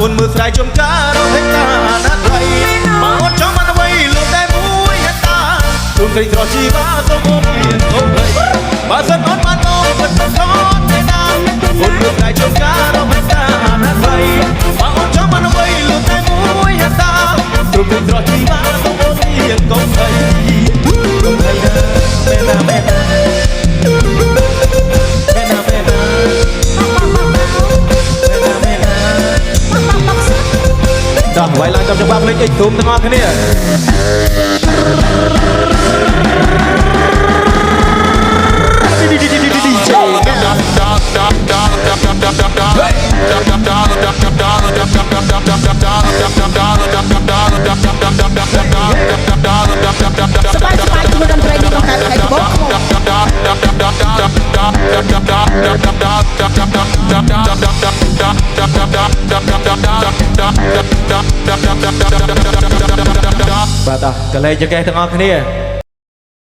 នមើលស្រាយចំការរត់ហេតាណាត់ไรមកអត់ចង់មកអ្វីលោកតែមួយហេតាទុំក្រីក្រជីវ៉ាសូមមកមានអូនបើសិនអត់បានមកមិនខត់ទេណាគុនមើលស្រាយចំការរត់ហេតាណាត់ไรមកអត់ចង់មកអ្វីលោកតែមួយហេតាទុំក្រីក្រជីវ៉ាសូមមកមានកូនស្រីដល់វាយឡើងចាប់ច្បាប់លេខអិចធំទាំងអស់គ្នាបាទកលែងចង្កេះទាំងអស់គ្នា